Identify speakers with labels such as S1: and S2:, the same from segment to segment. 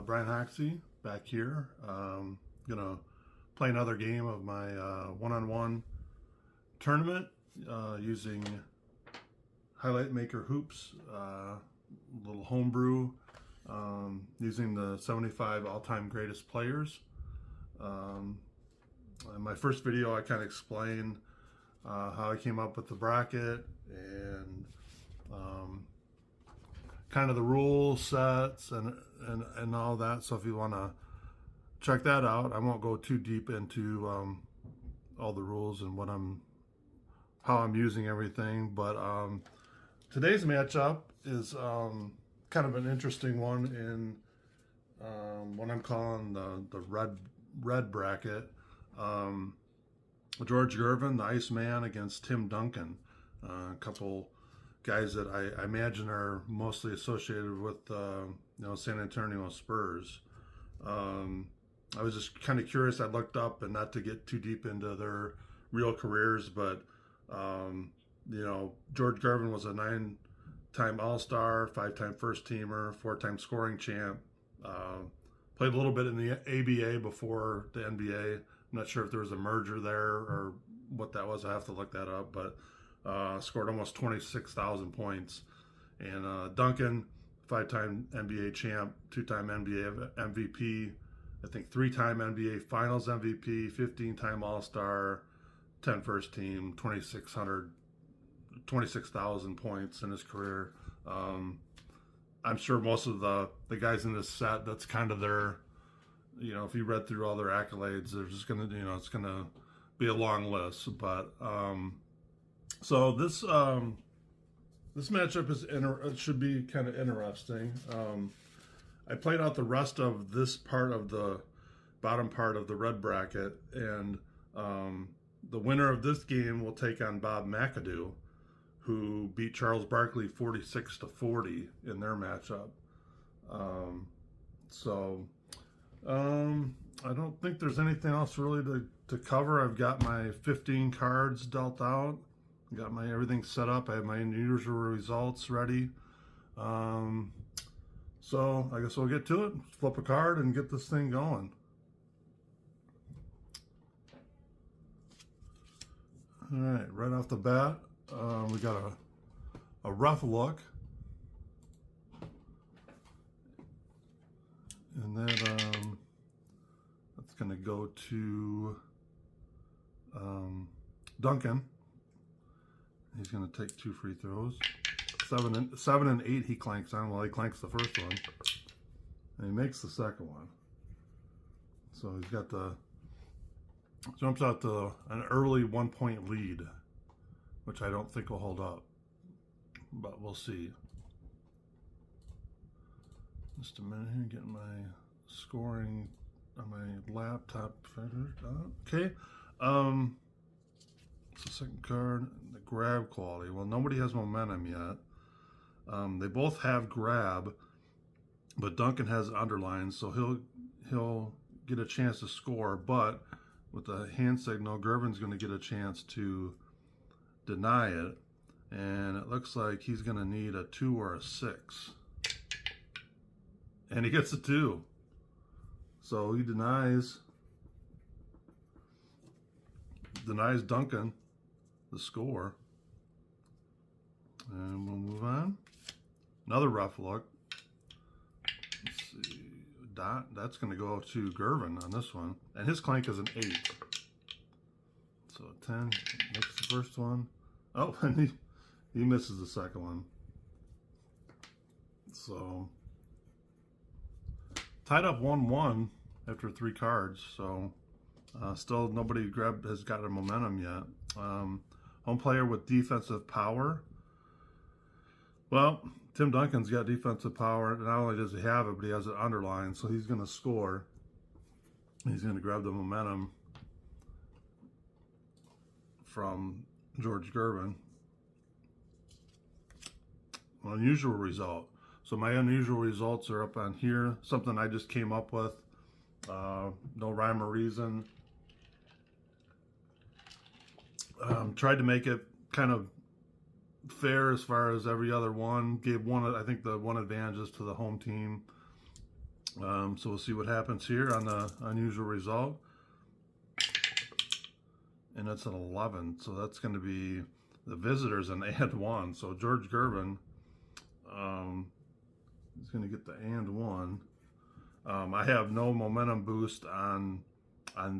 S1: Brian Hoxie back here. Gonna play another game of my one-on-one tournament using highlightmakerhoops, little homebrew, using the 75 all-time greatest players. In my first video, I kind of explained how I came up with the bracket and kind of the rule sets and all that. So if you want to check that out, I won't go too deep into all the rules and how I'm using everything. But today's matchup is kind of an interesting one in what I'm calling the red bracket. George Gervin, the Iceman, against Tim Duncan, a couple guys that I imagine are mostly associated with San Antonio Spurs. I was just kind of curious. I looked up, and not to get too deep into their real careers, but George Gervin was a 9-time All-Star, 5-time first teamer, 4-time scoring champ. Played a little bit in the ABA before the NBA. I'm not sure if there was a merger there or what that was. I have to look that up, but scored almost 26,000 points. And Duncan, 5-time NBA champ, 2-time NBA MVP, I think 3-time NBA Finals MVP, 15-time All-Star, 10 first team, 26,000 points in his career. I'm sure most of the guys in this set, that's kind of their, if you read through all their accolades, they're just gonna, it's gonna be a long list. But so this matchup it should be kind of interesting. I played out the rest of this part of the bottom part of the red bracket, and the winner of this game will take on Bob McAdoo, who beat Charles Barkley 46-40 in their matchup. I don't think there's anything else really to cover. I've got my 15 cards dealt out. Got my everything set up. I have my unusual results ready. So I guess we'll get to it. Flip a card and get this thing going. All right, right off the bat, we got a rough look. And then that's going to go to Duncan. He's going to take 2 free throws. 7 and 8 he clanks on. Well, he clanks the first one, and he makes the second one. So he's got jumps out to an early 1-point lead, which I don't think will hold up, but we'll see. Just a minute here, getting my scoring on my laptop. Okay. It's the second card, the grab quality. Well, nobody has momentum yet. They both have grab, but Duncan has underlines, so he'll get a chance to score. But with the hand signal, Gervin's going to get a chance to deny it, and it looks like he's going to need a 2 or a 6, and he gets a 2. So he denies Duncan the score, and we'll move on. Another rough look. Let's see. That's going to go to Gervin on this one, and his clank is an 8. So 10 makes the first one. Oh, and he misses the second one. So tied up 1-1 after 3 cards. So still nobody has got a momentum yet. Home player with defensive power. Well, Tim Duncan's got defensive power. Not only does he have it, but he has it underlined, so he's going to score. He's going to grab the momentum from George Gervin. Unusual result. So my unusual results are up on here. Something I just came up with. No rhyme or reason. Tried to make it kind of fair as far as every other one. Gave one, I think the one advantages to the home team. So we'll see what happens here on the unusual result. And that's an 11. So that's going to be the visitors and &1. So George Gervin is going to get the &1. I have no momentum boost on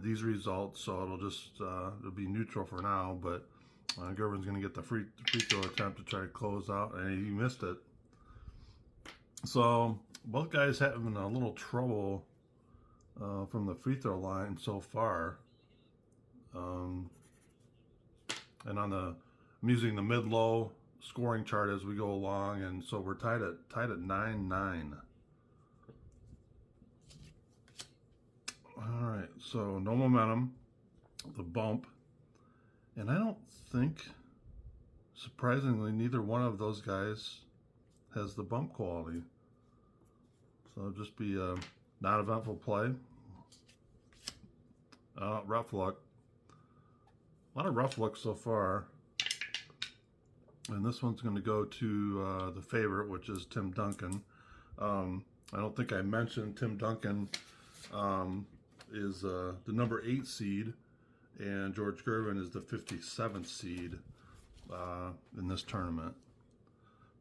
S1: these results, so it'll just it'll be neutral for now. But Gervin's going to get the free throw attempt to try to close out, and he missed it. So both guys having a little trouble from the free throw line so far. And I'm using the mid-low scoring chart as we go along, and so we're tied at 9-9. All right, so no momentum, the bump, and I don't think, surprisingly, neither one of those guys has the bump quality. So it'll just be a non-eventful play. Rough luck. A lot of rough luck so far. And this one's going to go to the favorite, which is Tim Duncan. I don't think I mentioned Tim Duncan is the number 8 seed, and George Gervin is the 57th seed in this tournament.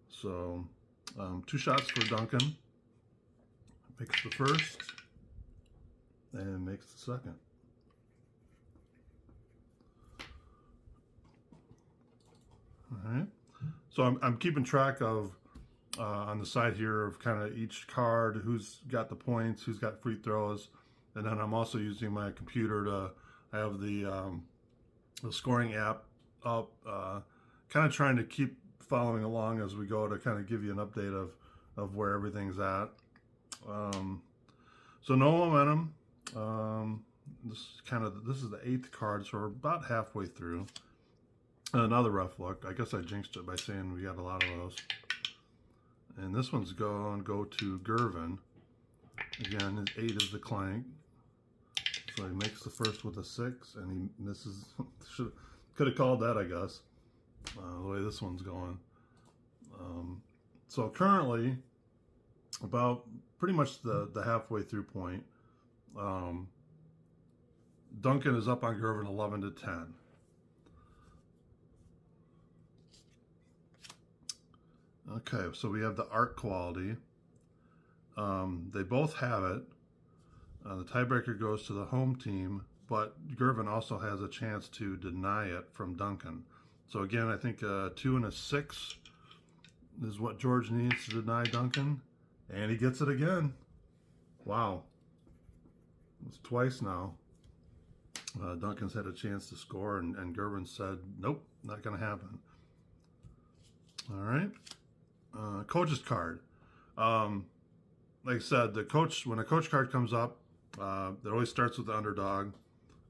S1: So 2 shots for Duncan. Makes the first and makes the second. All right. So I'm keeping track of on the side here of kind of each card, who's got the points, who's got free throws, and then I'm also using my computer to have the scoring app up, kind of trying to keep following along as we go to kind of give you an update of where everything's at. So no momentum. This is the 8th card, so we're about halfway through. Another rough luck. I guess I jinxed it by saying we got a lot of those. And this one's going to go to Gervin. Again, 8 is the clank. So he makes the first with a 6, and he misses. Could have called that, I guess, the way this one's going. So currently, about pretty much the halfway through point, Duncan is up on Gervin 11-10. Okay, so we have the art quality. They both have it. The tiebreaker goes to the home team, but Gervin also has a chance to deny it from Duncan. So again, I think 2 and a 6 is what George needs to deny Duncan, and he gets it again. Wow. It's twice now. Duncan's had a chance to score, and Gervin said, nope, not going to happen. All right. Coach's card. Like I said, when a coach card comes up, it always starts with the underdog.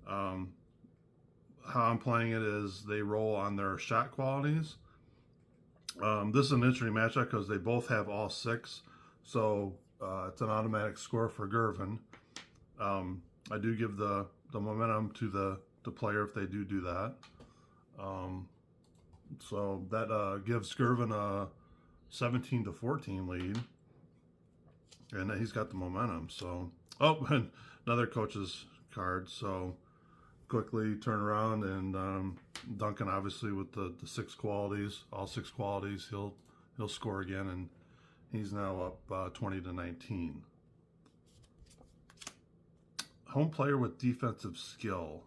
S1: How I'm playing it is they roll on their shot qualities. This is an interesting matchup because they both have all 6, so it's an automatic score for Gervin. I do give the momentum to the player if they do that. So that gives Gervin a 17-14 lead, and he's got the momentum. So, and another coach's card. So quickly turn around, and Duncan, obviously with the 6 qualities, all 6 qualities, he'll score again, and he's now up 20-19. Home player with defensive skill.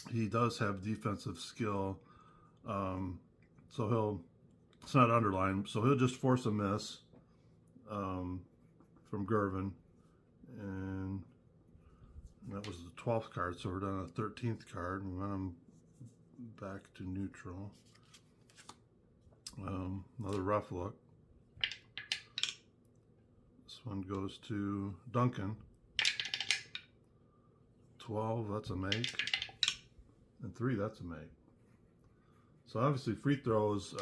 S1: He does have defensive skill, so it's not underlined, so he'll just force a miss from Gervin, and that was the 12th card, so we're down to the 13th card. We want him back to neutral. Another rough look. This one goes to Duncan. 12, that's a make, and 3, that's a make. So obviously free throws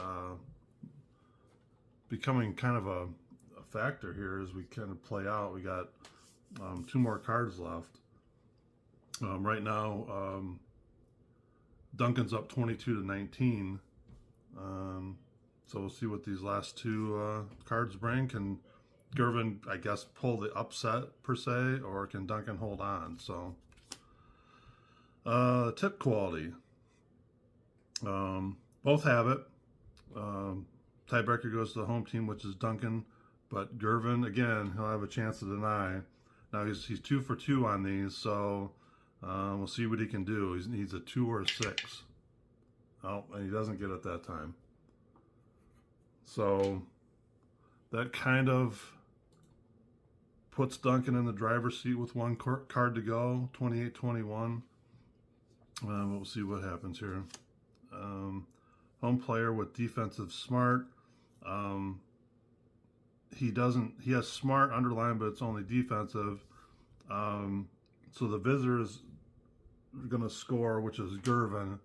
S1: becoming kind of a factor here as we kind of play out. We got 2 more cards left. Right now, Duncan's up 22-19. So we'll see what these last 2 cards bring. Can Gervin, I guess, pull the upset per se, or can Duncan hold on? So, tip quality. Both have it. Tiebreaker goes to the home team, which is Duncan. But Gervin, again, he'll have a chance to deny. Now he's 2 for 2 on these, so we'll see what he can do. He needs a 2 or a 6. Oh, and he doesn't get it that time. So that kind of puts Duncan in the driver's seat with 1 card to go, 28-21. We'll see what happens here. Home player with defensive smart. He has smart underlined, but it's only defensive. So the visitor is going to score, which is Gervin.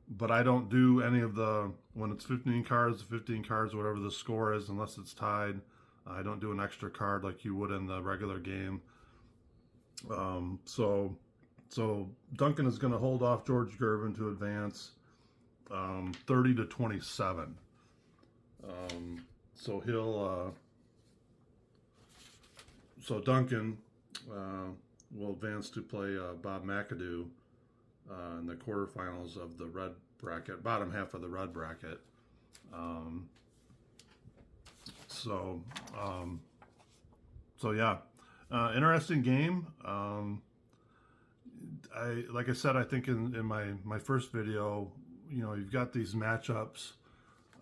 S1: But I don't do any of the, when it's 15 cards, whatever the score is, unless it's tied. I don't do an extra card like you would in the regular game. So Duncan is going to hold off George Gervin to advance 30-27. So he'll so Duncan will advance to play Bob McAdoo in the quarterfinals of the red bracket, bottom half of the red bracket. So yeah, interesting game. Like I said, I think in my first video, you know, you've got these matchups.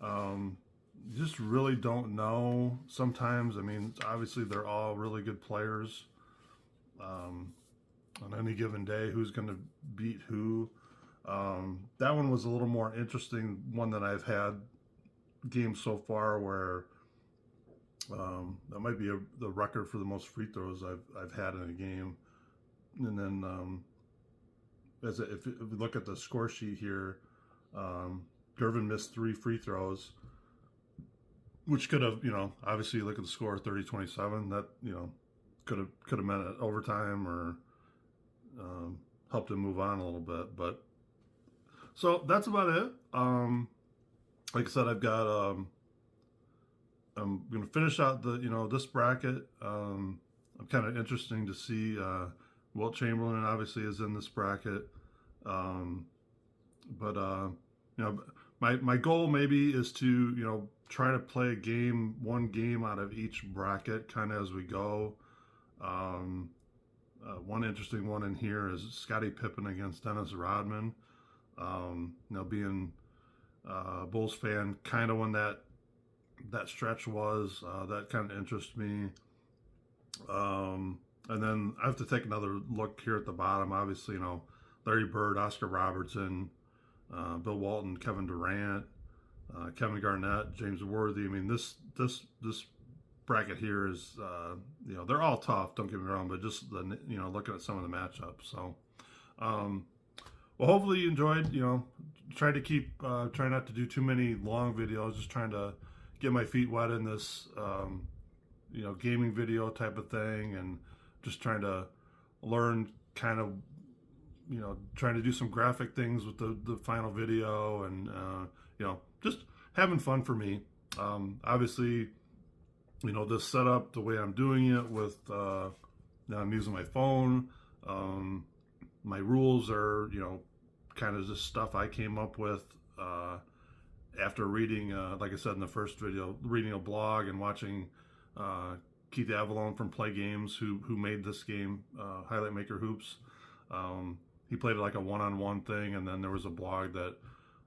S1: You just really don't know sometimes. I mean, obviously they're all really good players. On any given day, who's going to beat who. That one was a little more interesting one than I've had games so far, where that might be the record for the most free throws I've had in a game. And then if we look at the score sheet here, Gervin missed 3 free throws, which could have, you know, obviously you look at the score 30-27, that, you know, could have meant it overtime or helped him move on a little bit. But so that's about it. Like I said, I've got I'm going to finish out the, you know, this bracket. I'm kind of interesting to see. Wilt Chamberlain obviously is in this bracket, but you know, my goal maybe is to, you know, try to play one game out of each bracket kind of as we go. One interesting one in here is Scottie Pippen against Dennis Rodman. You know, being a Bulls fan, kind of when that stretch was, that kind of interests me. And then I have to take another look here at the bottom. Obviously, you know, Larry Bird, Oscar Robertson, Bill Walton, Kevin Durant, Kevin Garnett, James Worthy. I mean, this bracket here is, you know, they're all tough, don't get me wrong, but just the, you know, looking at some of the matchups. So, well, hopefully you enjoyed. You know, try not to do too many long videos. Just trying to get my feet wet in this, you know, gaming video type of thing, and just trying to learn, kind of, you know, trying to do some graphic things with the final video, and you know, just having fun for me. Obviously, you know, this setup, the way I'm doing it with, now I'm using my phone. My rules are, you know, kind of just stuff I came up with after reading, like I said in the first video, reading a blog and watching Keith Avalone from PLAAY Games, who made this game, highlightmakerhoops. He played it like a one-on-one thing, and then there was a blog that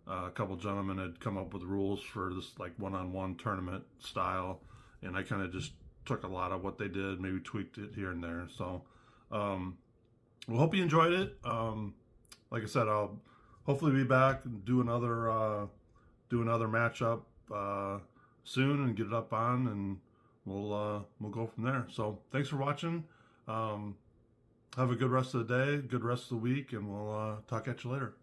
S1: a couple gentlemen had come up with rules for this like one-on-one tournament style, and I kind of just took a lot of what they did, maybe tweaked it here and there. So well, hope you enjoyed it. Like I said, I'll hopefully be back and do another matchup soon and get it up on, and we'll go from there. So thanks for watching. Have a good rest of the day, good rest of the week, and we'll talk at you later.